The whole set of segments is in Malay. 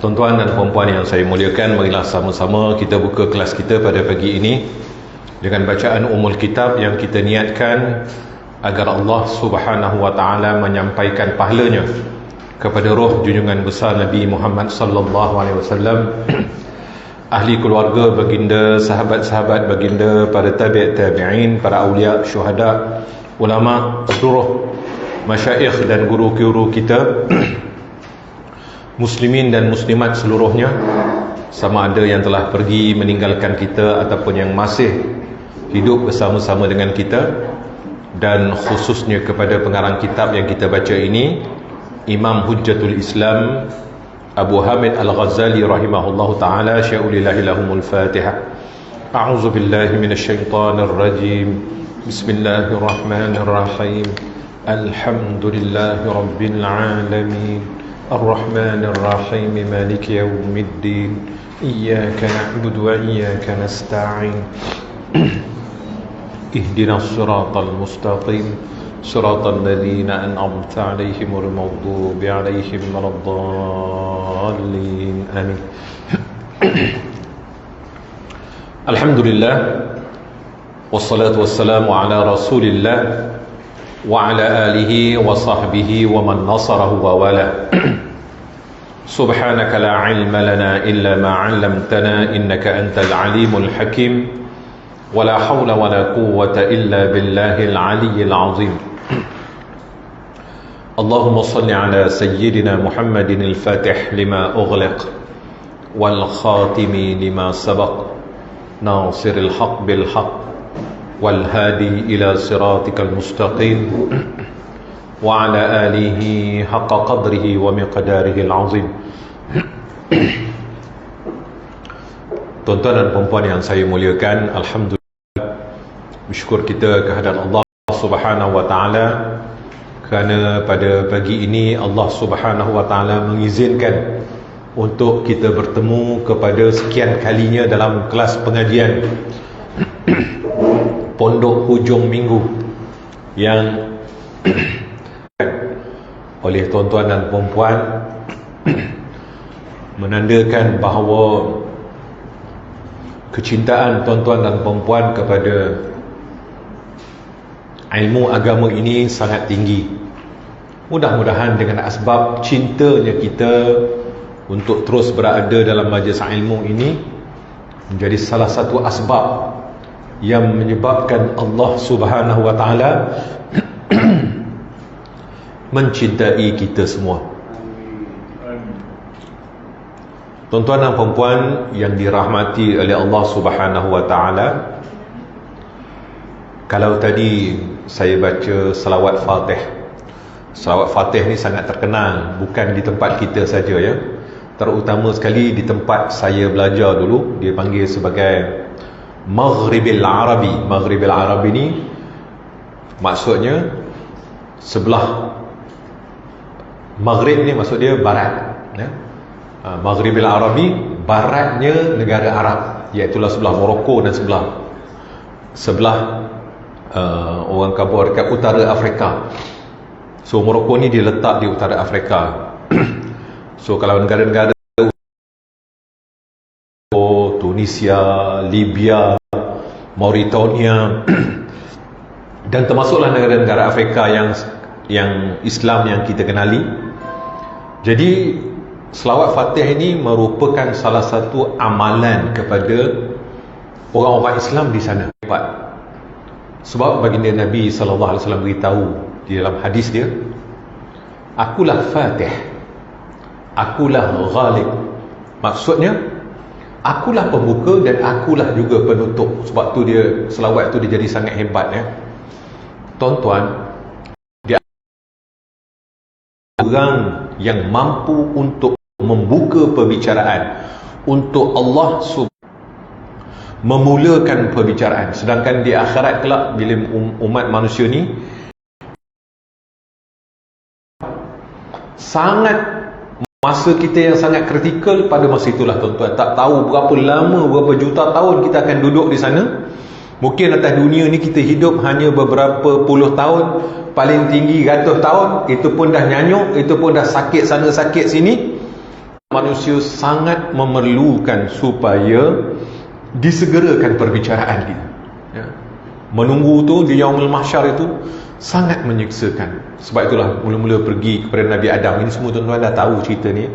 Tuan-tuan dan puan-puan yang saya muliakan, marilah sama-sama kita buka kelas kita pada pagi ini dengan bacaan umul kitab yang kita niatkan agar Allah Subhanahu wa taala menyampaikan pahalanya kepada roh junjungan besar Nabi Muhammad sallallahu alaihi wasallam, ahli keluarga baginda, sahabat-sahabat baginda, para tabi'in, para awliya, syuhada, ulama, seluruh masyayikh dan guru-guru kita, muslimin dan muslimat seluruhnya, sama ada yang telah pergi meninggalkan kita ataupun yang masih hidup bersama-sama dengan kita, dan khususnya kepada pengarang kitab yang kita baca ini, Imam Hujjatul Islam Abu Hamid Al-Ghazali rahimahullahu ta'ala. Sya'ulillahi lahumul Fatihah. A'udzu billahi minasyaitonir rajim. Bismillahirrahmanirrahim. Alhamdulillahi rabbil alamin. Ar-Rahmanir Rahim. Maliki yaumiddin. Iyyaka na'budu wa iyyaka nasta'in. Ihdinas siratal mustaqim. Siratal ladzina an'amta 'alaihimul maghdubi 'alaihim waladdallin. Amin. Alhamdulillah wassalatu wassalamu ala Rasulillah wa ala alihi wa sahbihi wa man nasarahu wa wala. Subhanaka la ilma lana illa ma 'allamtana innaka antal alimul hakim. Wala hawla wala quwwata illa billahil aliyyil azim. Allahumma salli ala sayyidina Muhammadin al-Fatih lima ughliq wal khatimi lima sabaq nasiril haqq bil haqq wal hadi ila siratikal mustaqim wa ala alihi haqqa qadrihi wa miqdarihi al-azim. Tuan-tuan dan puan-puan yang saya muliakan, alhamdulillah, bersyukur kita kehadirat Allah Subhanahu wa taala kerana pada pagi ini Allah Subhanahu wa taala mengizinkan untuk kita bertemu kepada sekian kalinya dalam kelas pengajian Pondok Hujung Minggu yang oleh tuan-tuan dan puan-puan, menandakan bahawa kecintaan tuan-tuan dan puan-puan kepada ilmu agama ini sangat tinggi. Mudah-mudahan dengan asbab cintanya kita untuk terus berada dalam majlis ilmu ini menjadi salah satu asbab yang menyebabkan Allah Subhanahu wa taala mencintai kita semua. Tuan-tuan dan puan-puan yang dirahmati oleh Allah Subhanahu wa taala, kalau tadi saya baca selawat Fatih. Selawat Fatih ni sangat terkenal, bukan di tempat kita saja ya. Terutama sekali di tempat saya belajar dulu, dia panggil sebagai Maghribil Arabi. Maghribil Arabi ni maksudnya sebelah Maghrib ni maksud dia barat ya. Maghribil Arabi, baratnya negara Arab, iaitu sebelah Morocco dan sebelah orang kabur dekat utara Afrika. So Morocco ni diletak di utara Afrika. So kalau negara-negara Tunisia, Libya, Mauritania dan termasuklah negara-negara Afrika yang Islam yang kita kenali. Jadi selawat Fatih ini merupakan salah satu amalan kepada orang-orang Islam di sana. Sebab baginda Nabi sallallahu alaihi wasallam beritahu di dalam hadis dia, akulah Fatih, akulah Ghalib. Maksudnya akulah pembuka dan akulah juga penutup. Sebab tu dia selawat tu dia jadi sangat hebat ya. Tuan-tuan, dia orang yang mampu untuk membuka perbicaraan untuk Allah memulakan perbicaraan. Sedangkan di akhirat kelak bila umat manusia ni sangat, masa kita yang sangat kritikal pada masa itulah tuan-tuan. Tak tahu berapa lama, berapa juta tahun kita akan duduk di sana. Mungkin atas dunia ni kita hidup hanya beberapa puluh tahun, paling tinggi ratus tahun. Itu pun dah nyanyuk, itu pun dah sakit sana sakit sini. manusia sangat memerlukan supaya disegerakan perbicaraan kita. Ya. Menunggu tu di Yaumul Mahsyar itu sangat menyeksakan. Sebab itulah mula-mula pergi kepada Nabi Adam. Ini semua tuan-tuan dah tahu cerita ni.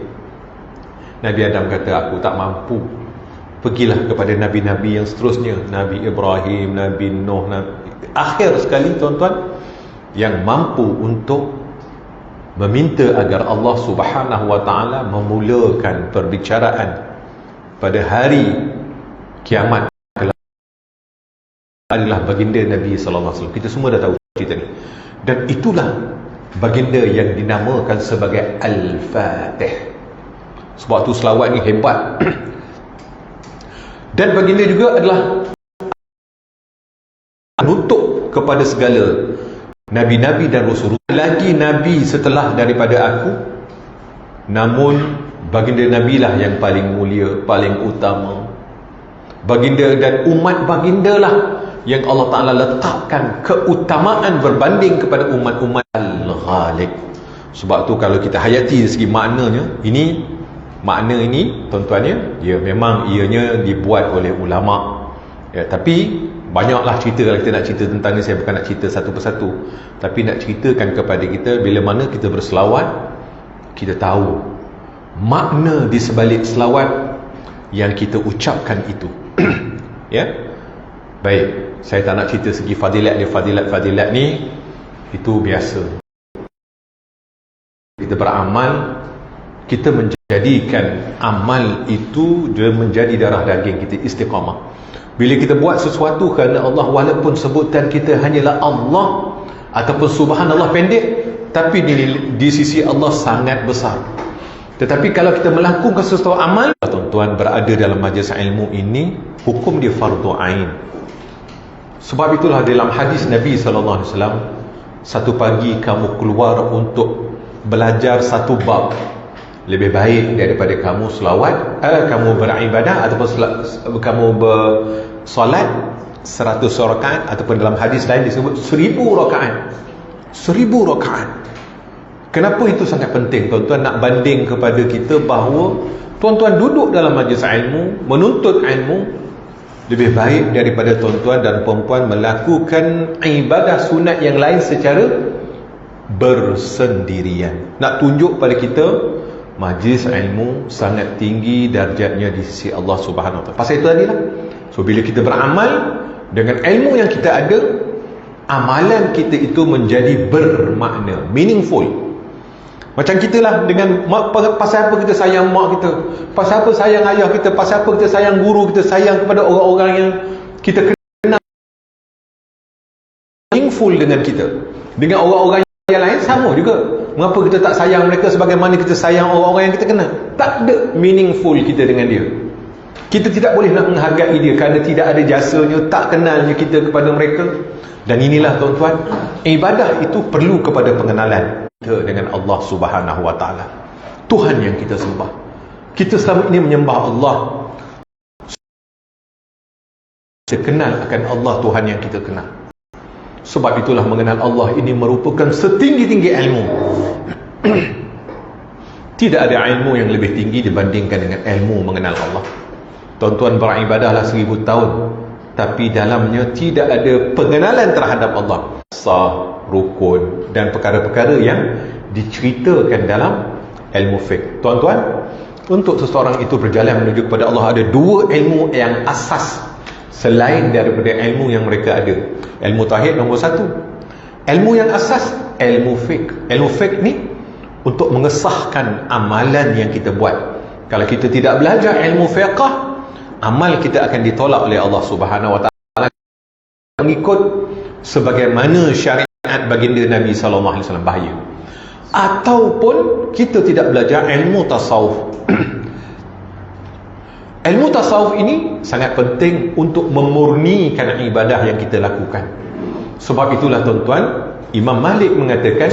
Nabi Adam kata, aku tak mampu. Pergilah kepada Nabi-Nabi yang seterusnya. Nabi Ibrahim, Nabi Nuh, akhir sekali tuan-tuan, yang mampu untuk meminta agar Allah Subhanahu wa ta'ala memulakan perbicaraan pada hari kiamat adalah baginda Nabi sallallahu alaihi wasallam. Kita semua dah tahu cerita ni. Dan itulah baginda yang dinamakan sebagai Al-Fatih. Sebab tu selawat ni hebat. Dan baginda juga adalah penutup kepada segala Nabi-Nabi dan Rasul. Lagi Nabi setelah daripada aku, namun baginda Nabi lah yang paling mulia, paling utama. Baginda dan umat baginda lah yang Allah Ta'ala letakkan keutamaan berbanding kepada umat-umat Al-Ghalib. Sebab tu kalau kita hayati dari segi maknanya, makna ini tuan-tuannya, ya memang ianya dibuat oleh ulama. Ya, tapi banyaklah cerita. Kalau kita nak cerita tentang ni, saya bukan nak cerita satu persatu, tapi nak ceritakan kepada kita bila mana kita berselawat, kita tahu makna di sebalik selawat yang kita ucapkan itu. Ya, baik, saya tak nak cerita segi fadilat dia. Fadilat ni itu biasa. Kita beramal, kita menjadikan amal itu dia menjadi darah daging kita, istiqamah. Bila kita buat sesuatu kerana Allah, walaupun sebutan kita hanyalah Allah ataupun subhanallah pendek, tapi di sisi Allah sangat besar. Tetapi kalau kita melakukan sesuatu amal, tuan-tuan berada dalam majlis ilmu ini, hukum dia fardu ain. Sebab itulah dalam hadis Nabi sallallahu alaihi wasallam, satu pagi kamu keluar untuk belajar satu bab, lebih baik daripada kamu selawat, kamu beribadah ataupun kamu bersolat 100 rakaat, ataupun dalam hadis lain disebut 1000 rakaat. 1000 rakaat. Kenapa itu sangat penting tuan-tuan? Nak banding kepada kita bahawa tuan-tuan duduk dalam majlis ilmu, menuntut ilmu, lebih baik daripada tuan-tuan dan perempuan melakukan ibadah sunat yang lain secara bersendirian. Nak tunjuk pada kita majlis ilmu sangat tinggi darjatnya di sisi Allah Subhanahu wa ta'ala. Pasal itu tadilah. So bila kita beramal dengan ilmu yang kita ada, amalan kita itu menjadi bermakna, meaningful. Macam kita lah, dengan pasal apa kita sayang mak kita, pasal apa sayang ayah kita, pasal apa kita sayang guru kita, sayang kepada orang-orang yang kita kenal, meaningful dengan kita. Dengan orang-orang yang lain sama juga. Mengapa kita tak sayang mereka sebagaimana kita sayang orang-orang yang kita kenal? Tak ada meaningful kita dengan dia. Kita tidak boleh nak menghargai dia kerana tidak ada jasanya, tak kenalnya kita kepada mereka. Dan inilah tuan-tuan, ibadah itu perlu kepada pengenalan kita dengan Allah Subhanahu wa ta'ala, Tuhan yang kita sembah. Kita selama ini menyembah Allah, kita kenal akan Allah, Tuhan yang kita kenal. Sebab itulah mengenal Allah ini merupakan setinggi-tinggi ilmu. Tidak ada ilmu yang lebih tinggi dibandingkan dengan ilmu mengenal Allah. Tuan-tuan beribadahlah 1000 tahun, tapi dalamnya tidak ada pengenalan terhadap Allah. Sah, rukun dan perkara-perkara yang diceritakan dalam ilmu fiqh. Tuan-tuan, untuk seseorang itu berjalan menuju kepada Allah, ada 2 ilmu yang asas selain daripada ilmu yang mereka ada. Ilmu tauhid nombor 1. Ilmu yang asas, ilmu fiqh. Ilmu fiqh ni untuk mengesahkan amalan yang kita buat. Kalau kita tidak belajar ilmu fiqh, amal kita akan ditolak oleh Allah Subhanahu wa ta'ala, mengikut sebagaimana syariat baginda Nabi sallallahu alaihi wasallam, bahaya. Ataupun kita tidak belajar ilmu tasawuf. Ilmu tasawuf ini sangat penting untuk memurnikan ibadah yang kita lakukan. Sebab itulah tuan-tuan, Imam Malik mengatakan,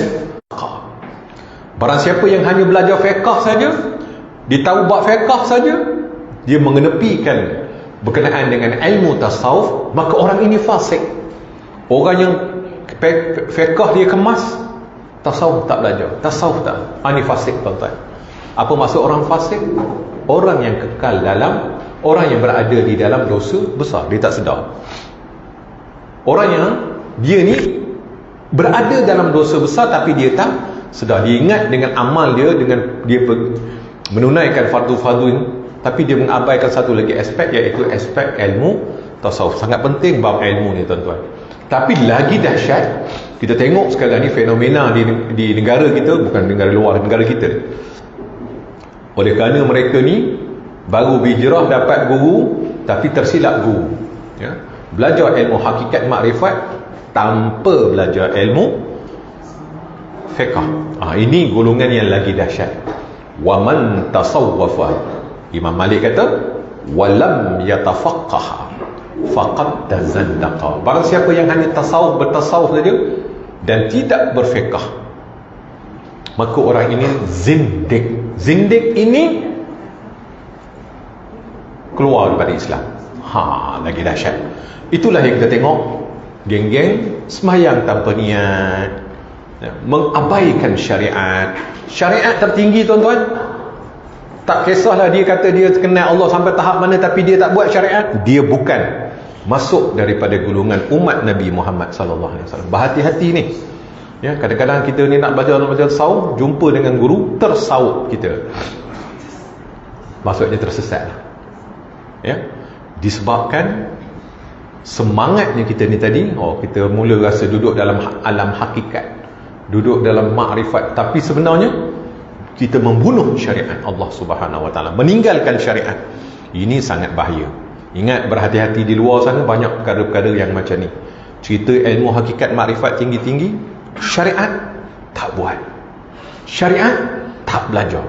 barang siapa yang hanya belajar fiqh saja, dia tahu bab fiqh saja, dia mengenepikan berkenaan dengan ilmu tasawuf, maka orang ini fasik. Orang yang fiqh dia kemas, tasawuf tak belajar, tasawuf tak, ini fasik tuan-tuan. Apa maksud orang fasik? Orang yang kekal dalam, orang yang berada di dalam dosa besar, dia tak sedar. Orang yang dia ni berada dalam dosa besar tapi dia tak sedar. Dia ingat dengan amal dia, dengan dia menunaikan fardu-fardu ini, tapi dia mengabaikan satu lagi aspek, iaitu aspek ilmu tasawuf. Sangat penting bab ilmu ni tuan-tuan. Tapi lagi dahsyat, kita tengok sekarang ni fenomena di negara kita, bukan negara luar, negara kita. Oleh kerana mereka ni baru berhijrah dapat guru tapi tersilap guru, ya? Belajar ilmu hakikat makrifat tanpa belajar ilmu fiqh. Ini golongan yang lagi dahsyat. Wa man tasawwafa, Imam Malik kata, walam yatafaqqaha faqad tazandaqa. Barang siapa yang hanya bertasawuf saja dan tidak berfiqh, maka orang ini zindik. Zindik ini keluar daripada Islam. Lagi dahsyat. Itulah yang kita tengok, geng-geng sembahyang tanpa niat, mengabaikan syariat. Syariat tertinggi tuan-tuan. Tak kisahlah dia kata dia kenal Allah sampai tahap mana, tapi dia tak buat syariat, dia bukan masuk daripada golongan umat Nabi Muhammad sallallahu alaihi wasallam. Berhati-hati ni. Ya, kadang-kadang kita ni nak belajar tasawuf, jumpa dengan guru tersawuf kita, maksudnya tersesat. Ya, disebabkan semangatnya kita ni tadi, kita mula rasa duduk dalam alam hakikat, duduk dalam makrifat, tapi sebenarnya kita membunuh syariat Allah Subhanahu Wa Taala, meninggalkan syariat. Ini sangat bahaya. Ingat, berhati-hati, di luar sana banyak perkara-perkara yang macam ni. Cerita ilmu hakikat makrifat tinggi-tinggi, syariat tak buat, syariat tak belajar.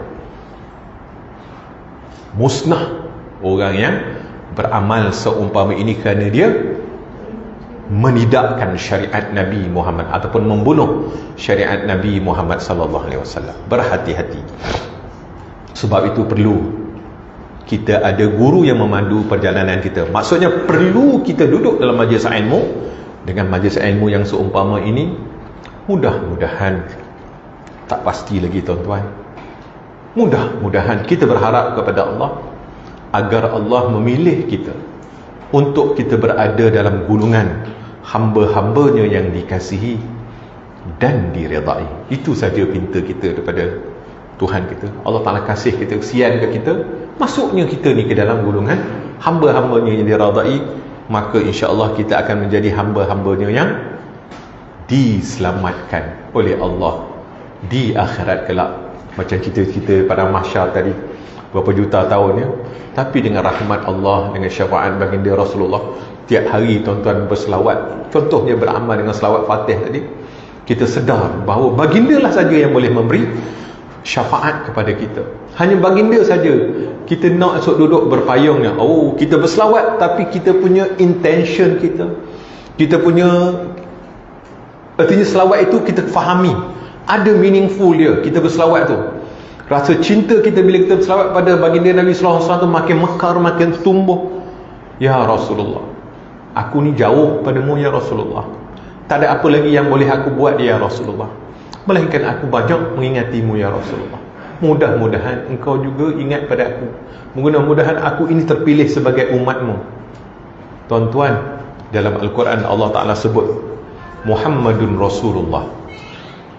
Musnah orang yang beramal seumpama ini kerana dia menidakkan syariat Nabi Muhammad ataupun membunuh syariat Nabi Muhammad sallallahu alaihi wasallam. Berhati-hati. Sebab itu perlu kita ada guru yang memandu perjalanan kita. Maksudnya perlu kita duduk dalam majlis ilmu, dengan majlis ilmu yang seumpama ini. Mudah-mudahan, tak pasti lagi tuan-tuan, mudah-mudahan kita berharap kepada Allah agar Allah memilih kita untuk kita berada dalam gulungan hamba-hambanya yang dikasihi dan diredai. Itu saja pinta kita daripada Tuhan kita. Allah Ta'ala kasih kita, kesian ke kita, masuknya kita ni ke dalam gulungan hamba-hambanya yang diredai, maka insya-Allah kita akan menjadi hamba-hambanya yang diselamatkan oleh Allah di akhirat kelak. Macam kita pada mahsyar tadi, berapa juta tahun ya, tapi dengan rahmat Allah, dengan syafaat baginda Rasulullah, tiap hari tuan-tuan berselawat, contohnya beramal dengan selawat Fatih tadi, kita sedar bahawa baginda lah saja yang boleh memberi syafaat kepada kita. Hanya baginda saja. Kita nak esok duduk berpayungnya, kita berselawat, tapi kita punya intention, kita punya, artinya selawat itu kita fahami, ada meaningful dia. Kita berselawat tu, rasa cinta kita bila kita berselawat pada baginda Nabi sallallahu alaihi wasallam makin mekar, makin tumbuh. Ya Rasulullah, aku ni jauh padamu ya Rasulullah, tak ada apa lagi yang boleh aku buat ya Rasulullah, melainkan aku banyak mengingatimu ya Rasulullah. Mudah-mudahan engkau juga ingat pada aku, mudah-mudahan aku ini terpilih sebagai umatmu. Tuan-tuan, dalam Al-Quran Allah Ta'ala sebut Muhammadun Rasulullah.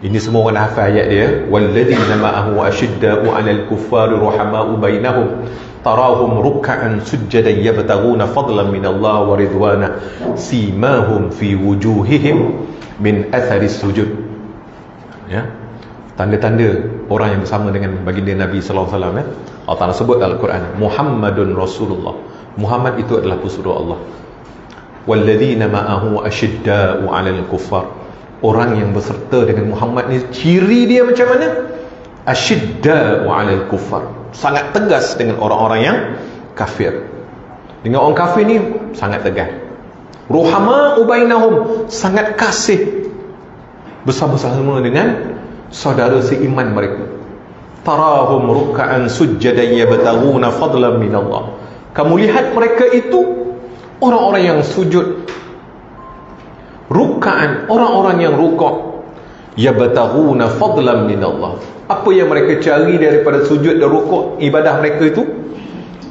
Ini semua orang hafal ayat dia. Walladzina ma'ahu ashidda'u 'alal kuffari ruhama'u bainahum tarahum ruk'an sujjadan yabtaghuna fadlan minallahi wa ridwana simahum fi wujuhihim min atharis sujud. Ya, tanda-tanda orang yang bersama dengan baginda Nabi sallallahu alaihi wasallam, ya. Allah Taala sebut dalam Al-Quran Muhammadun Rasulullah. Muhammad itu adalah pesuruh Allah. Walladzina ma'ahu ashidda'u 'alal kuffar. Orang yang berserta dengan Muhammad ni, ciri dia macam mana? Ashidda'u 'alal kuffar, sangat tegas dengan orang-orang yang kafir. Dengan orang kafir ni sangat tegas. Ruhama'u bainahum, sangat kasih bersama-sama dengan saudara seiman mereka. Tarahum ruk'an sujjadan yabtaghuna fadlan minallah. Kamu lihat mereka itu orang-orang yang sujud, ruk'an, orang-orang yang rukuk, yabtaghuna fadlan min Allah. Apa yang mereka cari daripada sujud dan rukuk ibadah mereka itu?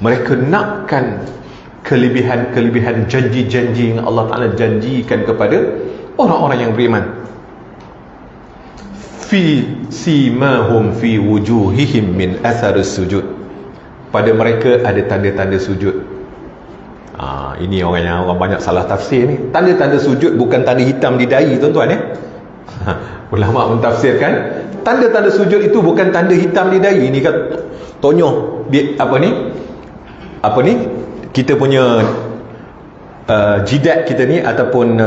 Mereka nakkan kelebihan-kelebihan janji-janji yang Allah Ta'ala janjikan kepada orang-orang yang beriman. Fi simahum fi wujuhihim min athar sujud. Pada mereka ada tanda-tanda sujud. Ini orang banyak salah tafsir ni. Tanda-tanda sujud bukan tanda hitam di dahi, tuan-tuan ya. Ulama mentafsirkan tanda-tanda sujud itu bukan tanda hitam di dahi. Ini kan tonyoh apa ni kita punya jidat kita ni, ataupun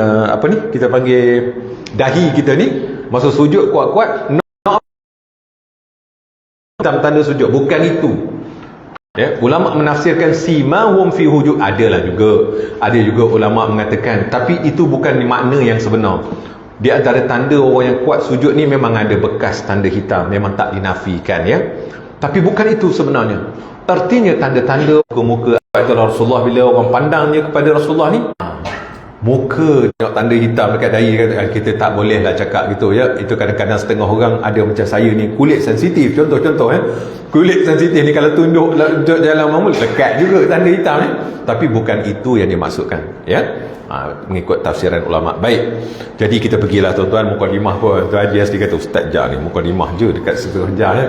kita panggil dahi kita ni, masa sujud kuat-kuat tanda sujud, bukan itu ya. Ulama menafsirkan simahum fi wujud, ada juga ulama mengatakan, tapi itu bukan makna yang sebenar. Di antara tanda orang yang kuat sujud ni memang ada bekas tanda hitam, memang tak dinafikan ya, tapi bukan itu sebenarnya. Artinya tanda-tanda muka Rasulullah, bila orang pandangnya kepada Rasulullah ni, muka tengok tanda hitam dekat dahi, kita tak boleh lah cakap gitu ya. Itu kadang-kadang setengah orang ada macam saya ni, kulit sensitif, contoh ya. Kulit sensitif ni kalau tunduk jalan mamul lekat juga tanda hitam ni. Tapi bukan itu yang dimaksudkan ya. Mengikut tafsiran ulama. Baik. Jadi kita pergilah tuan-tuan, mukadimah pun Tuan Haji Asri kata, Ustaz Jah ni mukadimah je dekat setengah jam ya.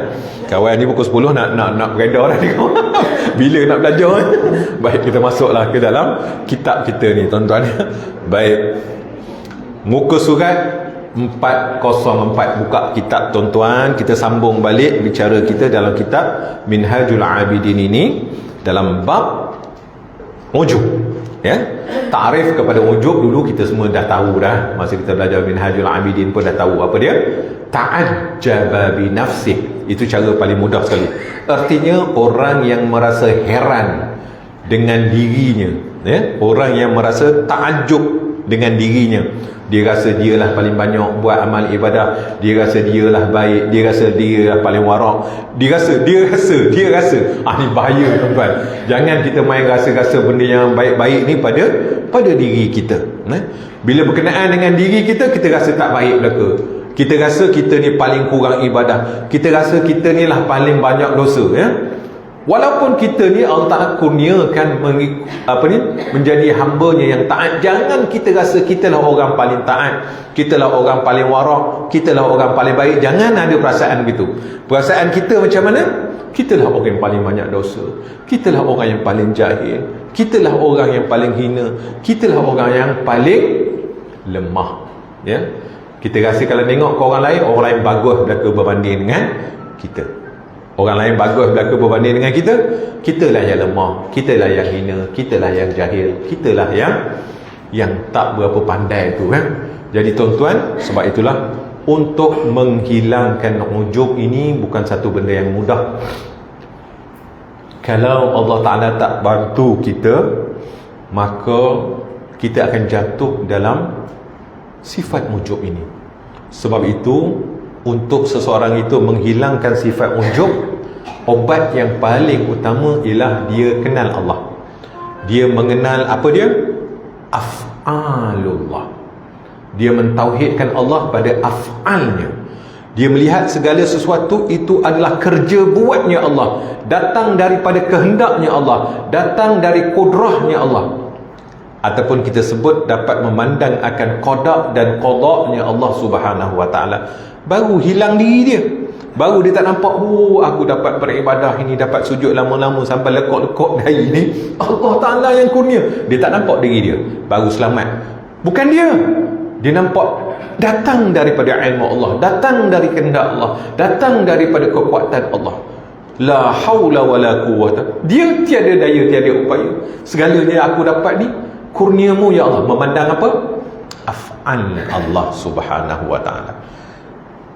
Kawan ni pukul 10 nak beredar dah ni. Bila nak belajar. Baik, kita masuklah ke dalam kitab kita ni tuan-tuan. Baik. Muka surat 404, buka kitab tuan-tuan. Kita sambung balik bicara kita dalam kitab Minhajul Abidin ini, dalam bab ujub ya. Ta'rif kepada ujub dulu kita semua dah tahu dah. Masa kita belajar Minhajul Abidin pun dah tahu apa dia. Ta'ajjaba bi nafsih. Itu cara paling mudah sekali. Artinya orang yang merasa heran dengan dirinya ya? Orang yang merasa takjub dengan dirinya. Dia rasa dialah paling banyak buat amal ibadah, dia rasa dialah baik, dia rasa dialah paling warak, dia rasa ni bahaya tuan-tuan. Jangan kita main rasa-rasa benda yang baik-baik ni pada diri kita. Bila berkenaan dengan diri kita, kita rasa tak baik belaka. Kita rasa kita ni paling kurang ibadah, kita rasa kita ni lah paling banyak dosa ya. Walaupun kita ni Allah Ta'ala kurniakan menjadi hambanya yang taat, jangan kita rasa kita lah orang paling taat, kita lah orang paling warak, kita lah orang paling baik. Jangan ada perasaan begitu. Perasaan kita macam mana? Kita lah orang yang paling banyak dosa, kita lah orang yang paling jahil, kita lah orang yang paling hina, kita lah orang yang paling lemah ya. Kita rasa kalau tengok ke orang lain bagus belaka berbanding dengan kita. Orang lain bagus belaka berbanding dengan kita, kitalah yang lemah, kitalah yang hina, kitalah yang jahil, kitalah yang tak berapa pandai tu kan. Jadi tuan-tuan, sebab itulah untuk menghilangkan ujub ini bukan satu benda yang mudah. Kalau Allah Ta'ala tak bantu kita, maka kita akan jatuh dalam sifat ujub ini. Sebab itu, untuk seseorang itu menghilangkan sifat ujub, obat yang paling utama ialah dia kenal Allah. Dia mengenal apa dia? Af'alullah. Dia mentauhidkan Allah pada af'alnya. Dia melihat segala sesuatu itu adalah kerja buatnya Allah, datang daripada kehendaknya Allah, datang dari kudrahnya Allah. Ataupun kita sebut dapat memandang akan qada dan qada'nya Allah Subhanahu wa ta'ala. Baru hilang diri dia. Baru dia tak nampak, aku dapat beribadah ini, dapat sujud lama-lama sampai lekuk-lekuk dahi ni, Allah Ta'ala yang kurnia. Dia tak nampak diri dia, baru selamat. Bukan dia. Dia nampak datang daripada ilmu Allah, datang dari kehendak Allah, datang daripada kekuatan Allah. La haula wala quwwata. Dia tiada daya, tiada upaya. Segalanya aku dapat ni kurniamu ya Allah. Memandang apa? Af'al Allah Subhanahu wa ta'ala.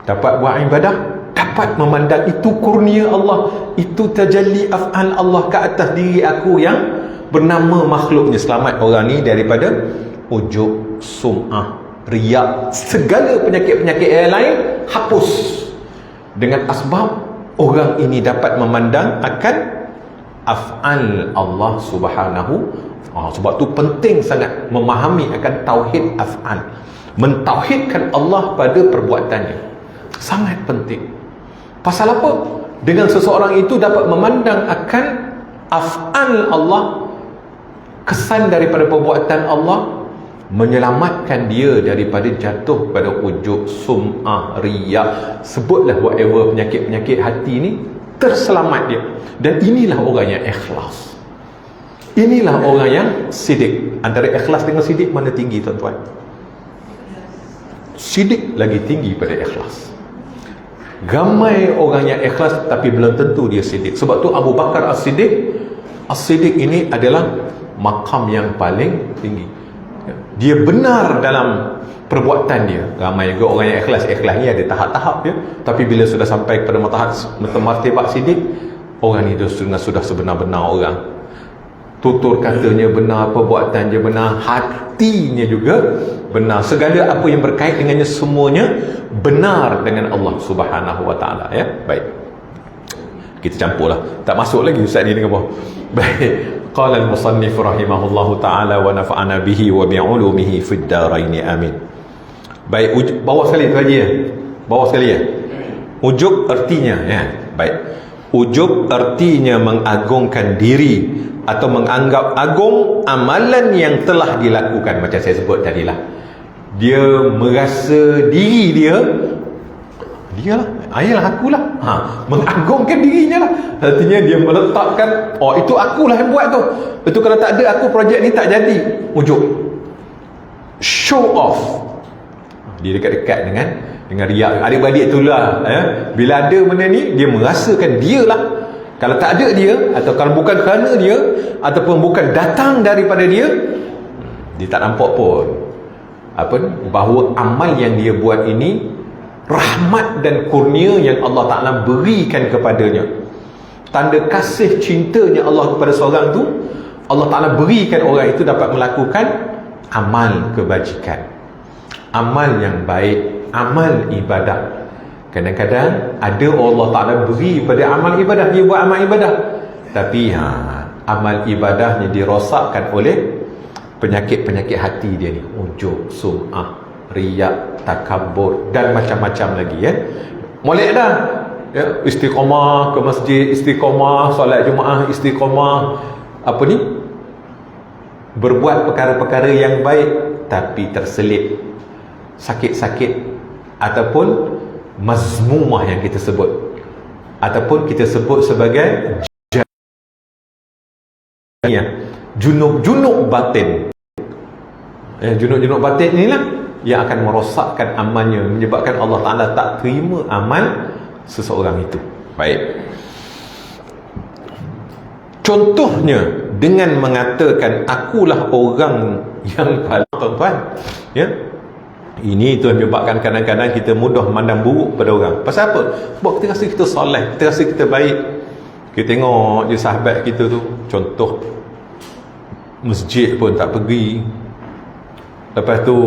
Dapat buat ibadah, dapat memandang itu kurnia Allah, itu tajalli af'al Allah ke atas diri aku yang bernama makhluknya. Selamat orang ni daripada ujub, sum'ah, riak, segala penyakit-penyakit yang lain hapus dengan asbab orang ini dapat memandang akan af'al Allah Subhanahu. Sebab tu penting sangat memahami akan tauhid af'al. mentauhidkan Allah pada perbuatannya. Sangat penting. Pasal apa? Dengan seseorang itu dapat memandang akan af'al Allah, kesan daripada perbuatan Allah, menyelamatkan dia daripada jatuh pada ujub, sum'ah, riya, sebutlah whatever penyakit-penyakit hati ni, terselamat dia. Dan inilah orang yang ikhlas. Inilah orang yang sidik. Antara ikhlas dengan sidik mana tinggi, tuan-tuan? Sidik lagi tinggi pada ikhlas. Ramai orang yang ikhlas tapi belum tentu dia sidik. Sebab tu Abu Bakar As-Siddiq, As-Siddiq ini adalah makam yang paling tinggi. Dia benar dalam perbuatan dia. Ramai juga orang yang ikhlas. Ikhlas ni ada tahap-tahap ya. Tapi bila sudah sampai kepada martabat siddiq, orang ni sudah sebenar-benar orang. Tutur katanya benar, perbuatannya benar, hatinya juga benar. Segala apa yang berkait dengannya semuanya benar dengan Allah Subhanahu wa taala ya. Baik. Kita campurlah. Tak masuk lagi ustaz ni dengan apa. Baik. Qala al-musannif rahimahullahu taala wa nafa'ana bihi wa bi'ulumihi fid darain amin. Baik, bawah sekali tu haji ya. Bawah sekali ya. Ujub artinya ya. Baik. Ujub artinya mengagungkan diri atau menganggap agung amalan yang telah dilakukan. Macam saya sebut tadilah, dia merasa diri dia lah, ayalah akulah, mengagungkan dirinya lah. Artinya dia meletakkan, oh itu akulah yang buat tu, itu kalau tak ada aku projek ni tak jadi. Ujub, show off. Dia dekat-dekat dengan riak. Adik-beradik itulah bila ada benda ni, dia merasakan dia lah. Kalau tak ada dia, atau kalau bukan kerana dia, ataupun bukan datang daripada dia, dia tak nampak pun bahawa amal yang dia buat ini rahmat dan kurnia yang Allah Ta'ala berikan kepadanya. Tanda kasih cintanya Allah kepada seorang tu, Allah Ta'ala berikan orang itu dapat melakukan amal kebajikan, amal yang baik, amal ibadah. Kadang-kadang ada Allah Ta'ala beri pada amal ibadah, dia buat amal ibadah, tapi amal ibadahnya dirosakkan oleh penyakit-penyakit hati dia ni. Ujub, sum'ah, riak, takabur dan macam-macam lagi ya. Molek dah ya, istiqamah ke masjid, istiqamah solat Jumaat, istiqamah berbuat perkara-perkara yang baik, tapi terselip sakit-sakit ataupun mazmumah yang kita sebut, ataupun kita sebut sebagai junub batin. Junub batin inilah yang akan merosakkan amalnya, menyebabkan Allah Ta'ala tak terima amal seseorang itu. Baik. Contohnya dengan mengatakan akulah orang yang paling, tuan-tuan ya. Ini itu menyebabkan kadang-kadang kita mudah memandang buruk pada orang. Pasal apa? Sebab kita rasa kita soleh, kita rasa kita baik. Kita tengok je sahabat kita tu, contoh masjid pun tak pergi. Lepas tu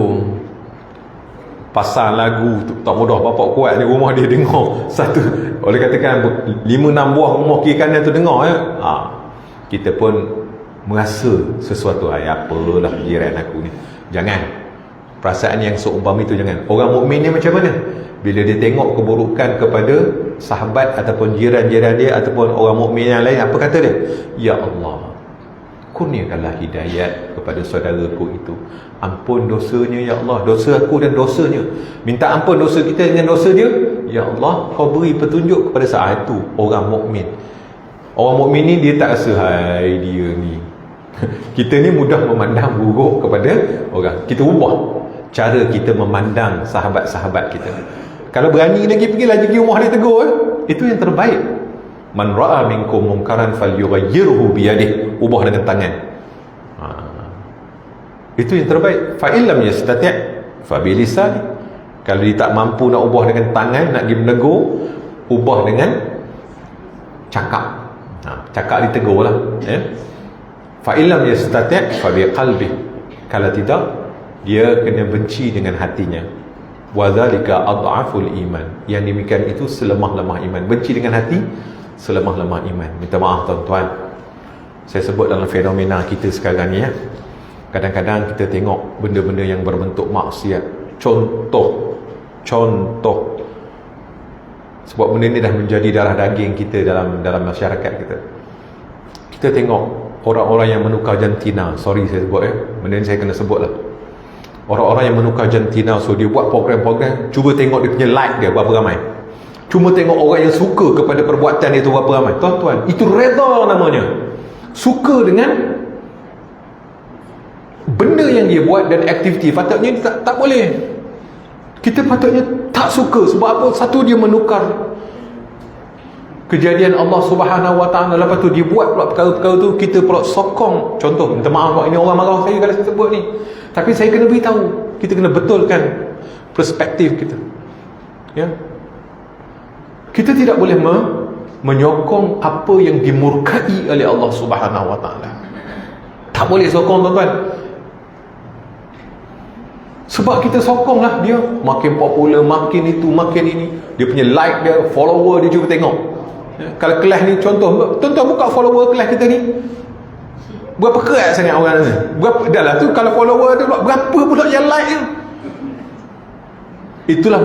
pasang lagu tu, tak mudah bapak kuat ni, rumah dia dengar satu, boleh katakan 5-6 buah rumah kiri kanan tu dengar ya. Kita pun merasa sesuatu, apalah jiran aku ni. Jangan. Perasaan yang seumpama itu jangan. Orang mukmin ni macam mana? Bila dia tengok keburukan kepada sahabat ataupun jiran-jiran dia ataupun orang mukmin yang lain, apa kata dia? Ya Allah, kurniakanlah hidayat kepada saudaraku itu. Ampun dosanya ya Allah, dosa aku dan dosanya. Minta ampun dosa kita dengan dosa dia. Ya Allah, kau beri petunjuk kepada saat itu orang mukmin. Orang mukmin ni dia tak rasa hai dia ni. Kita ni mudah memandang buruk kepada orang. Kita ubah cara kita memandang sahabat-sahabat kita. Kalau berani lagi, pergilah pergi rumah dia tegur. Itu yang terbaik. Man ra'a minkum munkaran falyughayyirhu biyadihi. Ubah dengan tangan. Itu yang terbaik. Fa illam yastati' fa bilisani. Kalau dia tak mampu nak ubah dengan tangan, nak pergi menegur, ubah dengan cakap. Cakap ditegurlah ya. Fa illam yastati' fa biqalbi. Kalau tidak, dia kena benci dengan hatinya. Wa dzalika adhaful iman. Yang demikian itu selemah-lemah iman. Benci dengan hati, selemah-lemah iman. Minta maaf tuan-tuan, saya sebut dalam fenomena kita sekarang ni ya. Kadang-kadang kita tengok benda-benda yang berbentuk maksiat, Contoh sebab benda ni dah menjadi darah daging kita dalam masyarakat kita. Kita tengok orang-orang yang menukar jantina. Sorry saya sebut benda ni saya kena sebut lah. Orang-orang yang menukar jantina, so dia buat program-program, cuba tengok dia punya like dia berapa ramai. Cuma tengok orang yang suka kepada perbuatan itu berapa ramai. Tuan-tuan, itu redha namanya. Suka dengan benda yang dia buat dan aktiviti. Patutnya tak boleh. Kita patutnya tak suka. Sebab apa? Satu, dia menukar kejadian Allah Subhanahu Wa Taala. Lepas tu dia buat pula perkara-perkara tu, kita pula sokong. Contoh, minta maaf, ini orang marah saya kalau saya sebut ni, tapi saya kena beritahu, kita kena betulkan perspektif kita. Ya, kita tidak boleh menyokong apa yang dimurkai oleh Allah Subhanahu Wa Taala. Tak boleh sokong, tuan-tuan. Sebab kita sokonglah dia makin popular, makin itu, makin ini. Dia punya like dia, follower dia, cuba tengok. Ya, kalau kelas ni, contoh, tuan-tuan buka follower kelas kita ni, berapa kerat sangat orang ni. Berapa, dah lah tu, kalau follower dia pula, berapa pula yang like dia. Itulah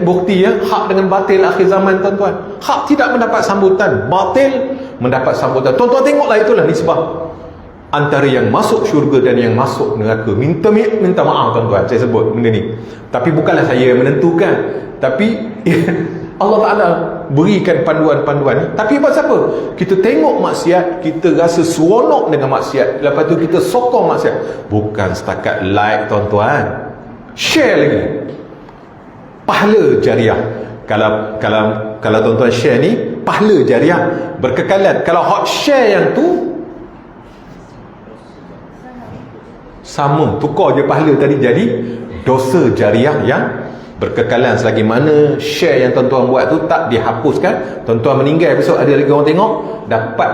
bukti ya, hak dengan batil akhir zaman, tuan-tuan. Hak tidak mendapat sambutan, batil mendapat sambutan. Tuan-tuan tengoklah, itulah nisbah antara yang masuk syurga dan yang masuk neraka. Minta maaf, tuan-tuan, saya sebut benda ni. Tapi bukanlah saya yang menentukan, tapi Allah Ta'ala berikan panduan-panduan ni. Tapi pasal apa? Kita tengok maksiat, kita rasa seronok dengan maksiat, lepas tu kita sokong maksiat. Bukan setakat like, tuan-tuan, share lagi. Pahala jariah. Kalau tuan-tuan share ni, pahala jariah berkekalan. Kalau hot share yang tu, sama, tukar je pahala tadi jadi dosa jariah yang berkekalan. Selagi mana share yang tuan-tuan buat tu tak dihapuskan, tuan-tuan meninggal besok ada lagi orang tengok, dapat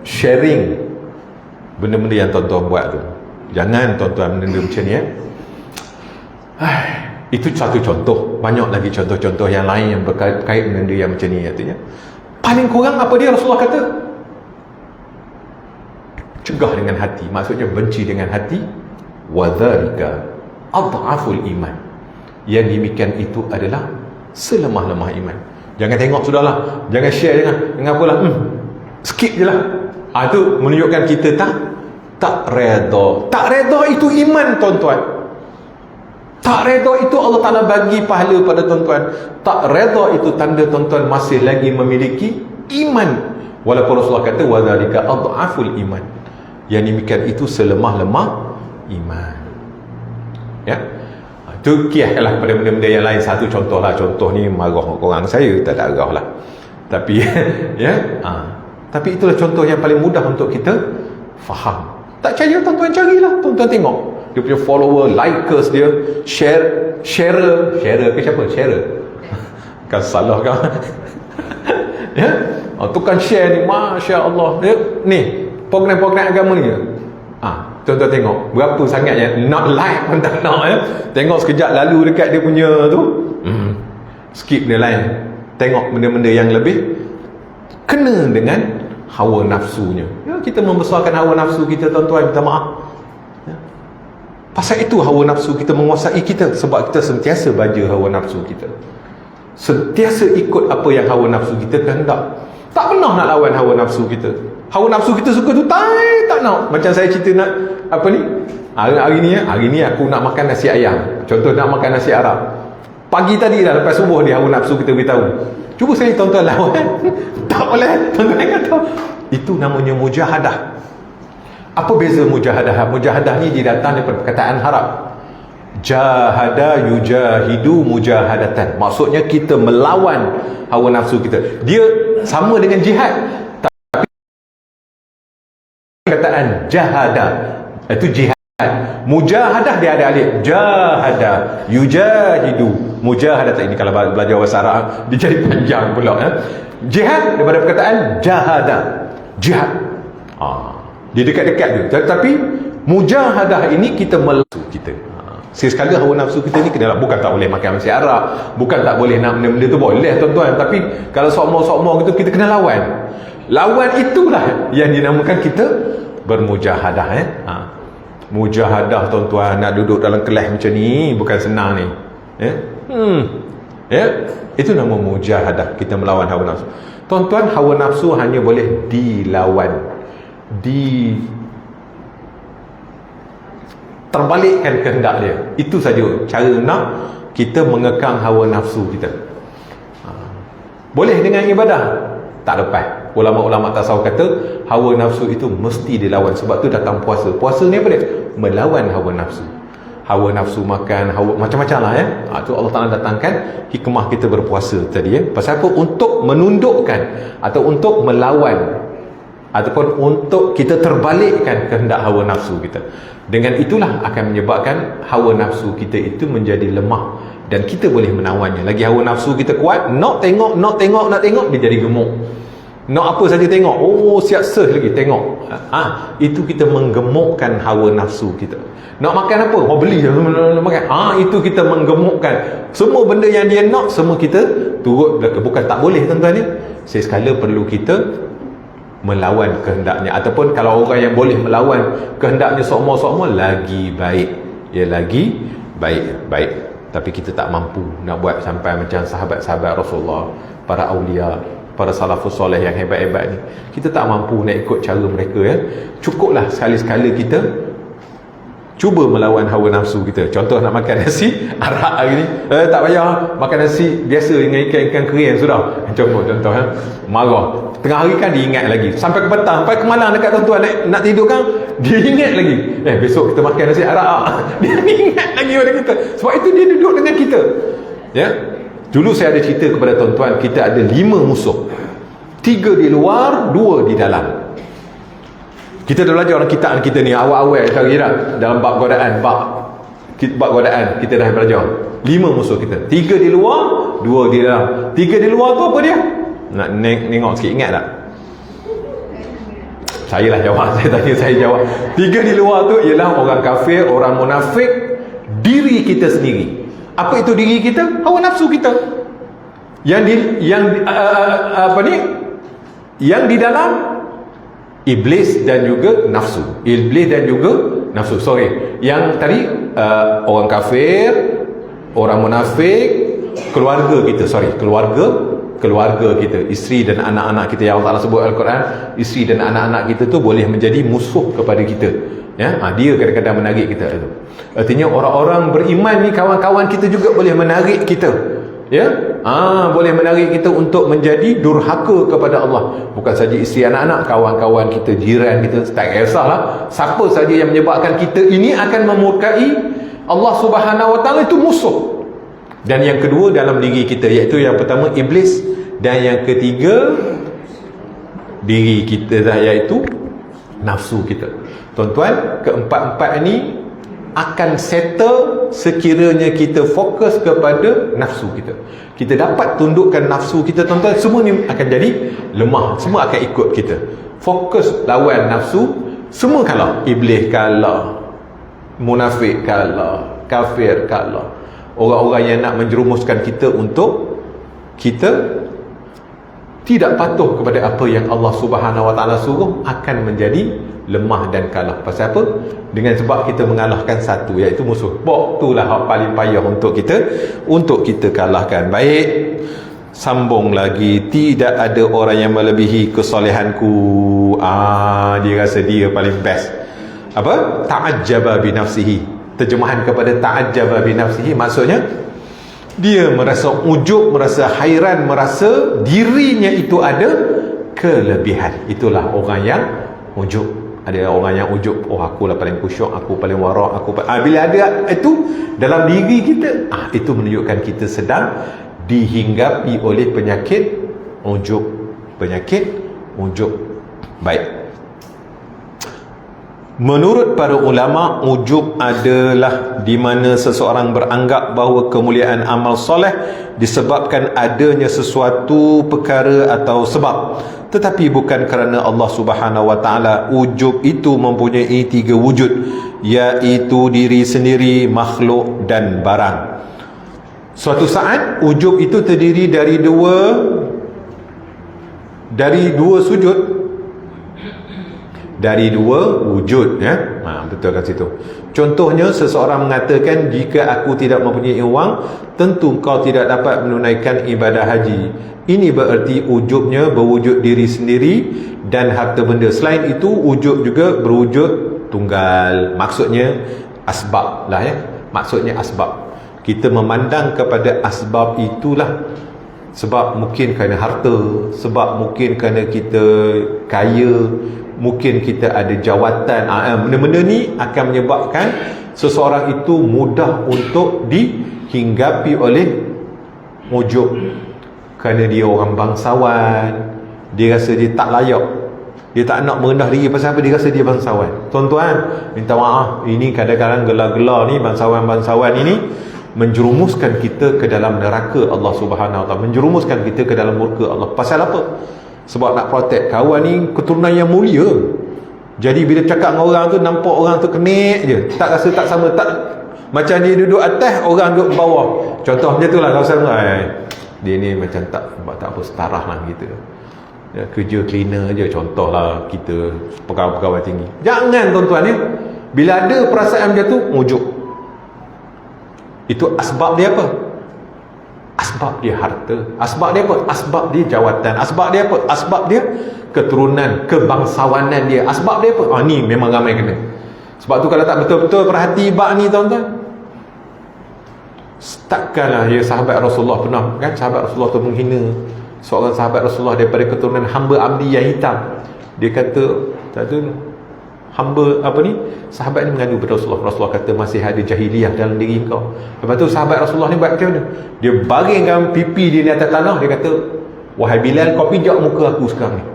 sharing benda-benda yang tuan-tuan buat tu. Jangan tuan-tuan benda macam ni Itu satu contoh. Banyak lagi contoh-contoh yang lain yang berkait dengan dia yang macam ni. Artinya paling kurang apa dia Rasulullah kata? Cegah dengan hati, maksudnya benci dengan hati. Wadzalika adhaful iman. Yang demikian itu adalah selemah-lemah iman. Jangan tengok sudahlah, jangan share, jangan apalah, skip je lah. Itu menunjukkan kita tak redha. Tak redha itu iman, tuan-tuan. Tak redha itu Allah Ta'ala bagi pahala pada tuan-tuan. Tak redha itu tanda tuan-tuan masih lagi memiliki iman. Walaupun Rasulullah kata wadzalika adhaful iman. Yang demikian itu selemah-lemah iman. Ya, itu kiaslah pada benda-benda yang lain. Satu contoh lah. Contoh ni marah korang, saya tak ada arah lah. Tapi tapi itulah contoh yang paling mudah untuk kita faham. Tak percaya, tuan-tuan carilah, tuan-tuan tengok dia punya follower, likers dia, sharer ke siapa? Sharer kan salah kan? Ya, tu kan share ni, Masya Allah ya, ni program-program agama ni. Tuan-tuan tengok berapa sangat yang not like pun tak nak tengok sekejap lalu dekat dia punya tu, skip dia lain. Tengok benda-benda yang lebih kena dengan hawa nafsunya. Ya, kita membesarkan hawa nafsu kita, tuan-tuan, minta maaf. Ya. Pasal itu hawa nafsu kita menguasai kita, sebab kita sentiasa baja hawa nafsu kita. Sentiasa ikut apa yang hawa nafsu kita kehendak. Tak pernah nak lawan hawa nafsu kita. Hawa nafsu kita suka tu tak nak. Macam saya cerita nak apa ni, hari ni aku nak makan nasi ayam, contoh nak makan nasi Arab. Pagi tadi dah, lepas subuh dia hawa nafsu kita beritahu. Cuba saya tuan-tuan lawan tak boleh, tuan-tuan kata. Itu namanya mujahadah. Apa beza mujahadah? Mujahadah ni dia datang daripada perkataan Arab. Jahada yujahidu mujahadatan. Maksudnya kita melawan hawa nafsu kita. Dia sama dengan jihad, tapi perkataan jahada itu jihad. Mujahadah dia ada alif. Jahada yujahidu mujahadatan. Ini kalau belajar bahasa Arab dia jadi panjang pula Jihad daripada perkataan jahada, jihad. Dia dekat-dekat je. Tetapi mujahadah ini kita melawan kita. Sekali hawa nafsu kita ni kena, bukan tak boleh makan nasi Arab, bukan tak boleh nak benda-benda tu, boleh tuan-tuan. Tapi kalau sokmong-sokmong gitu, kita kena lawan. Lawan itulah yang dinamakan kita bermujahadah. Mujahadah tuan-tuan, nak duduk dalam kelas macam ni bukan senang ni. Itu nama mujahadah, kita melawan hawa nafsu. Tuan-tuan, hawa nafsu hanya boleh dilawan, terbalikkan kehendak dia. Itu saja cara nak kita mengekang hawa nafsu kita. Boleh dengan ibadah? Tak lepas. Ulama-ulama tasawuf kata hawa nafsu itu mesti dilawan. Sebab tu datang puasa. Puasa ni apa dia? Melawan hawa nafsu. Hawa nafsu makan, macam-macam lah ya. Tu Allah Ta'ala datangkan hikmah kita berpuasa tadi ya. Pasal apa? Untuk menundukkan atau untuk melawan ataupun untuk kita terbalikkan kehendak hawa nafsu kita. Dengan itulah akan menyebabkan hawa nafsu kita itu menjadi lemah dan kita boleh menawannya. Lagi hawa nafsu kita kuat, nak tengok, dia jadi gemuk. Nak apa saja tengok, siap search lagi tengok. Itu kita menggemukkan hawa nafsu kita. Nak makan apa? Beli makan. Itu kita menggemukkan. Semua benda yang dia nak, semua kita turut belaka. Bukan tak boleh tuan-tuan ni. Sekala perlu kita melawan kehendaknya. Ataupun kalau orang yang boleh melawan kehendaknya sokmo-sokmo, lagi baik. Ya, lagi baik. Tapi kita tak mampu nak buat sampai macam sahabat-sahabat Rasulullah, para awliya, para salafus soleh yang hebat-hebat ni. Kita tak mampu nak ikut cara mereka ya. Cukuplah sekali-sekala kita cuba melawan hawa nafsu kita. Contoh nak makan nasi arak hari ni, tak payah makan nasi biasa dengan ikan kering sudah. Contoh marah. Tengah hari kan dia ingat lagi. Sampai ke petang, sampai ke malam dekat tuan-tuan nak tidur kan, dia ingat lagi. Besok kita makan nasi arak. Dia ingat lagi pada kita. Sebab itu dia duduk dengan kita. Ya. Dulu saya ada cerita kepada tuan-tuan, kita ada 5 musuh. 3 di luar, 2 di dalam. Kita dah belajar dalam kitab kita ni awal-awal sekali dah dalam bab godaan, bab godaan kita dah belajar. 5 musuh kita. 3 di luar, 2 di dalam. 3 di luar tu apa dia? Nak nengok sikit, ingat tak? Saya lah jawab, saya jawab. 3 di luar tu ialah orang kafir, orang munafik, diri kita sendiri. Apa itu diri kita? Hawa nafsu kita. Yang di dalam iblis dan juga nafsu. Yang tadi orang kafir, orang munafik, keluarga kita, isteri dan anak-anak kita yang Allah Ta'ala sebut Al-Quran. Isteri dan anak-anak kita tu boleh menjadi musuh kepada kita ya. Dia kadang-kadang menarik kita itu. Artinya orang-orang beriman ni, kawan-kawan kita juga boleh menarik kita ya. Boleh menarik kita untuk menjadi durhaka kepada Allah. Bukan saja isteri anak-anak, kawan-kawan kita, jiran kita, tak kisahlah siapa saja yang menyebabkan kita ini akan memurkai Allah Subhanahu Wa Ta'ala, itu musuh. Dan yang kedua dalam diri kita, iaitu yang pertama iblis, dan yang ketiga diri kita dah, iaitu nafsu kita. Tuan-tuan, keempat-empat ini akan settle sekiranya kita fokus kepada nafsu kita. Kita dapat tundukkan nafsu kita tuan-tuan, semua ni akan jadi lemah, semua akan ikut kita. Fokus lawan nafsu, semua kalah. Iblis kalah, munafik kalah, kafir kalah. Orang-orang yang nak menjerumuskan kita untuk kita tidak patuh kepada apa yang Allah Subhanahu Wa Ta'ala suruh akan menjadi lemah dan kalah. Pasal apa? Dengan sebab kita mengalahkan satu, iaitu musuh. Itulah yang paling payah untuk kita kalahkan. Baik, sambung lagi. Tidak ada orang yang melebihi kesolehanku. Dia rasa dia paling best. Apa? Ta'ajjaba bi nafsihi. Terjemahan kepada ta'ajjaba bi nafsihi maksudnya dia merasa ujub, merasa hairan, merasa dirinya itu ada kelebihan. Itulah orang yang ujub. Ada orang yang ujub, aku lah paling khusyuk, aku paling warak, bila ada itu dalam diri kita, itu menunjukkan kita sedang dihinggapi oleh penyakit ujub. Baik. Menurut para ulama, ujub adalah di mana seseorang beranggap bahawa kemuliaan amal soleh disebabkan adanya sesuatu perkara atau sebab, tetapi bukan kerana Allah Subhanahu Wa Ta'ala. Ujub itu mempunyai 3 wujud, iaitu diri sendiri, makhluk dan barang. Suatu saat ujub itu terdiri dari dua sudut. dari dua wujud, ya. Betul kat situ. Contohnya, seseorang mengatakan, jika aku tidak mempunyai wang, tentu kau tidak dapat menunaikan ibadah haji. Ini bererti ujubnya berwujud diri sendiri dan harta benda. Selain itu, ujub juga berwujud tunggal. Maksudnya asbab lah, ya. Maksudnya asbab. Kita memandang kepada asbab itulah. Sebab mungkin kerana harta, sebab mungkin kerana kita kaya, mungkin kita ada jawatan. Benda-benda ni akan menyebabkan seseorang itu mudah untuk dihinggapi oleh ujub. Kerana dia orang bangsawan, dia rasa dia tak layak, dia tak nak merendah diri. Pasal apa? Dia rasa dia bangsawan. Tuan-tuan, minta maaf, ini kadang-kadang gelar-gelar ni, bangsawan-bangsawan ini menjerumuskan kita ke dalam neraka Allah Subhanahu Wa Taala, menjerumuskan kita ke dalam murka Allah. Pasal apa? Sebab nak protect kawan ni keturunan yang mulia. Jadi bila cakap dengan orang tu, nampak orang tu kenik je, tak rasa tak sama, tak macam dia duduk atas, orang duduk bawah. Contoh macam tu lah. Kau sama, dia ni macam tak apa, setarah lah gitu. Ya, kerja cleaner je, contoh lah kita pegawai-pegawai tinggi. Jangan tuan-tuan, ya. Bila ada perasaan macam tu, ujuk. Itu asbab dia apa? Asbab dia harta. Asbab dia apa? Asbab dia jawatan. Asbab dia apa? Asbab dia keturunan, kebangsawanan dia. Asbab dia apa? Ni memang ramai kena. Sebab tu kalau tak betul-betul perhati bab ni, tuan-tuan, takkanlah ya sahabat Rasulullah pernah, kan, sahabat Rasulullah tu menghina seorang sahabat Rasulullah daripada keturunan hamba abdi yang hitam. Dia kata, tak tu hamba apa ni, sahabat ni mengadu pada Rasulullah. Rasulullah kata, masih ada jahiliah dalam diri kau. Lepas tu sahabat Rasulullah ni buat macam mana? Dia baringkan pipi dia di atas tanah. Dia kata, wahai Bilal, kau pijak muka aku sekarang ni.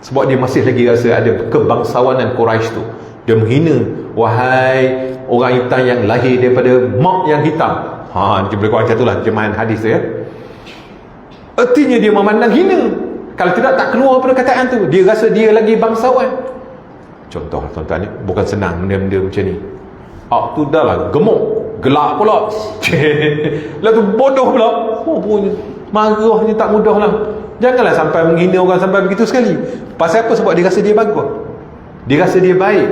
Sebab dia masih lagi rasa ada kebangsawanan Quraisy tu. Dia menghina, wahai orang hitam yang lahir daripada mak yang hitam. Dia boleh kata itulah terjemahan hadis tu, ya. Artinya dia memandang hina. Kalau tidak, tak keluar perkataan tu. Dia rasa dia lagi bangsawan. Contoh tuan-tuan ni, bukan senang benda-benda macam ni. Tu dah lah gemuk, gelak pula. Lepas tu bodoh pula. Marahnya tak mudah lah. Janganlah sampai menghina orang sampai begitu sekali. Pasal apa? Sebab dia rasa dia bagus, dia rasa dia baik.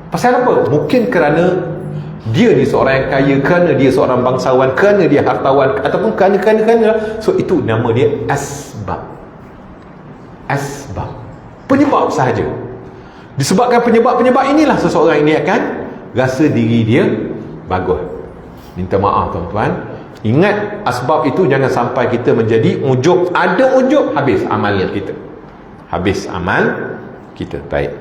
Pasal apa? Mungkin kerana dia ni seorang yang kaya, kerana dia seorang bangsawan, kerana dia hartawan, ataupun kerana. So itu nama dia asbab. Asbab, penyebab sahaja. Disebabkan penyebab-penyebab inilah seseorang ini akan rasa diri dia bagus. Minta maaf tuan-tuan, ingat asbab itu jangan sampai kita menjadi ujub. Ada ujub, habis amal kita, habis amal kita. Baik,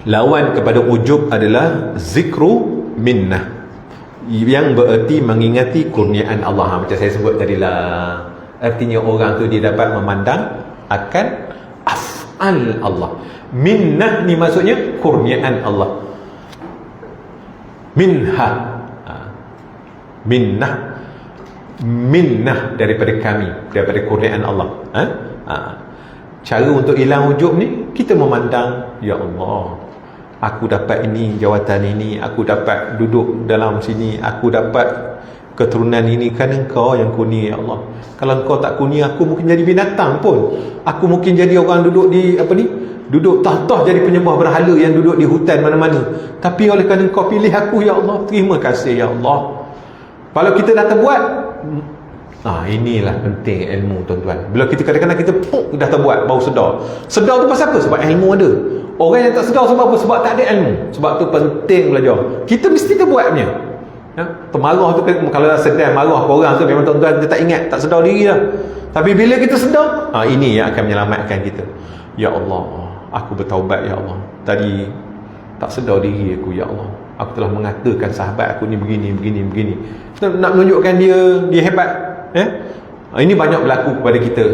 lawan kepada ujub adalah zikru minnah, yang bererti mengingati kurniaan Allah. Macam saya sebut tadi lah, artinya orang tu dia dapat memandang akan af'al Allah. Minnah ni maksudnya kurniaan Allah. Minnah daripada kami, daripada kurniaan Allah. Cara untuk hilang ujub ni, kita memandang, ya Allah, aku dapat ini, jawatan ini, aku dapat duduk dalam sini, aku dapat keturunan ini kerana Engkau yang kurnia, ya Allah. Kalau Engkau tak kurnia, aku mungkin jadi binatang pun. Aku mungkin jadi orang duduk di duduk tahta, jadi penyembah berhala yang duduk di hutan mana-mana. Tapi oleh kerana Engkau pilih aku, ya Allah, terima kasih, ya Allah. Kalau kita dah terbuat, inilah penting ilmu, tuan-tuan. Bila kita kadang-kadang kita dah terbuat, baru sedar. Sedar tu pasal apa? Sebab ilmu ada. Orang yang tak sedar sebab apa? Sebab tak ada ilmu. Sebab tu penting belajar. Kita mesti terbuat punya. Marah tu, kalau dah sedar marah ke orang tu, memang tuan-tuan dia tak ingat, tak sedar diri dah. Tapi bila kita sedar, ini yang akan menyelamatkan kita. Ya Allah, aku bertaubat, ya Allah. Tadi tak sedar diri aku, ya Allah. Aku telah mengatakan sahabat aku ni begini. Nak menunjukkan dia hebat. Ini banyak berlaku kepada kita.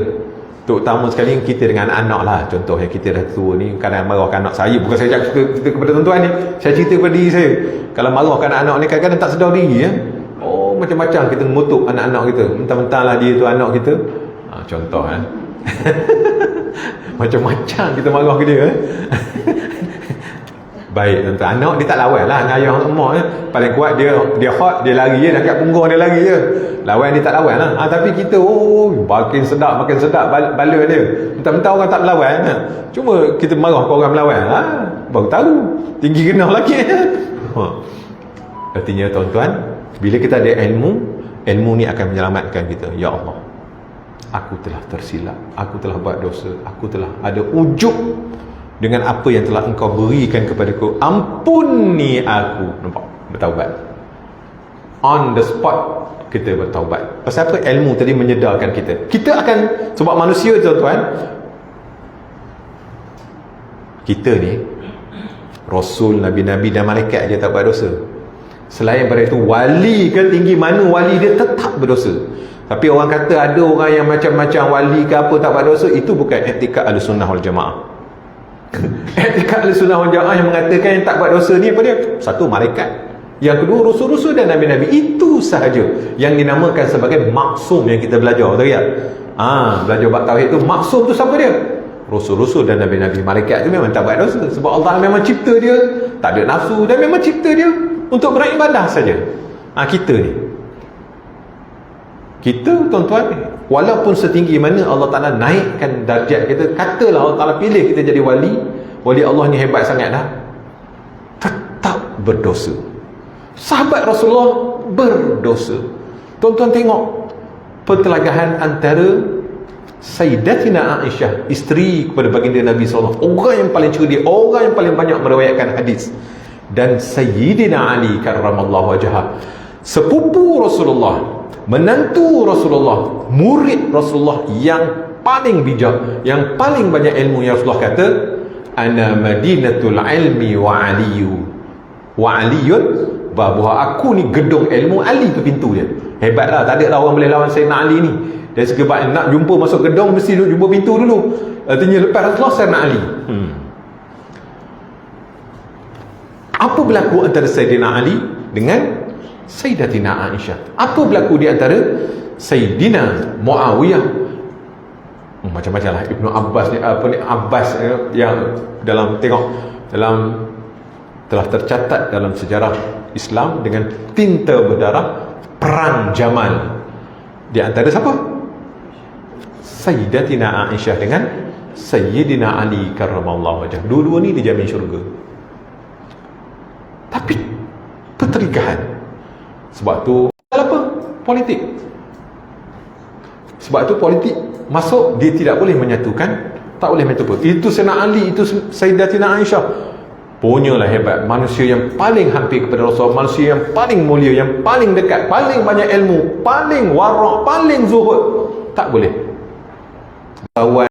Terutama sekali kita dengan anak lah. Contohnya kita dah tua ni, kadang marahkan anak saya. Bukan saya cerita kepada tuan-tuan ni, saya cerita kepada diri saya. Kalau marahkan anak ni, kadang-kadang tak sedar diri, ya. Macam-macam kita mengutuk anak-anak kita. Mentang-mentang lah dia tu anak kita. Contoh, macam-macam kita marah ke dia. Baik tuan-tuan, anak dia tak lawan lah dengan ayah emak ni. Paling kuat dia hot, dia lari je, dekat punggung dia lari je. Lawan dia tak lawan lah. Tapi kita makin sedap balun dia. Mentang-mentang orang tak melawan lah. Cuma kita marah ke orang melawan lah. Baru tahu tinggi genah lagi. Artinya tuan-tuan, bila kita ada ilmu ni akan menyelamatkan kita. Ya Allah, aku telah tersilap, aku telah buat dosa, aku telah ada ujub dengan apa yang telah engkau berikan kepadaku. Ampuni aku. Nampak? Bertaubat. On the spot kita bertaubat. Pasal apa? Ilmu tadi menyedarkan kita. Kita akan, sebab manusia tuan-tuan, kita ni Rasul, Nabi-Nabi dan malaikat je tak buat dosa. Selain daripada itu, wali ke tinggi mana wali dia tetap berdosa. Tapi orang kata ada orang yang macam-macam wali ke apa tak buat dosa, itu bukan etika Ahlussunnah wal Jamaah. Etika Ahlussunnah wal Jamaah yang mengatakan yang tak buat dosa ni apa dia? Satu, malaikat. Yang kedua, rasul-rasul dan nabi-nabi. Itu sahaja yang dinamakan sebagai maksum yang kita belajar tadi ya. Belajar bab tauhid tu, maksum tu siapa dia? Rasul-rasul dan nabi-nabi. Malaikat tu memang tak buat dosa sebab Allah memang cipta dia tak ada nafsu dan memang cipta dia untuk beribadah saja. Kita tuan-tuan, walaupun setinggi mana Allah Ta'ala naikkan darjat kita, katalah Allah Ta'ala pilih kita jadi wali Allah ni hebat sangat dah, tetap berdosa. Sahabat Rasulullah berdosa. Tuan-tuan tengok pertelagahan antara Sayyidatina Aisyah, isteri kepada baginda Nabi SAW, orang yang paling cerdik, orang yang paling banyak meriwayatkan hadis, dan Sayyidina Ali karramallahu wajhah, sepupu Rasulullah, menantu Rasulullah, murid Rasulullah yang paling bijak, yang paling banyak ilmu, yang Rasulullah kata, ana madinatul ilmi wa aliyun babuha, aku ni gedung ilmu, Ali tu pintu dia. Hebatlah, tak ada lah orang boleh lawan Sayyidina Ali ni. Dari segi nak jumpa masuk gedung mesti jumpa pintu dulu. Artinya lepas Rasulullah, Sayyidina Ali. Apa berlaku antara Sayyidina Ali dengan Sayyidatina Aisyah? Apa berlaku di antara Sayyidina Muawiyah? Macam-macam lah. Ibnu Abbas ni, Abbas yang dalam telah tercatat dalam sejarah Islam dengan tinta berdarah, perang Jamal. Di antara siapa? Sayyidatina Aisyah dengan Sayyidina Ali karramallahu wajhah. Dua-dua ni dijamin syurga. Tapi pertelingkahan. Sebab tu apa? Politik. Sebab tu politik masuk, dia tidak boleh menyatukan, tak boleh menyatukan. Itu Sayyidina Ali, itu Sayyidatina Aisyah. Punyalah hebat, manusia yang paling hampir kepada Rasulullah, manusia yang paling mulia, yang paling dekat, paling banyak ilmu, paling warak, paling zuhud. Tak boleh lawan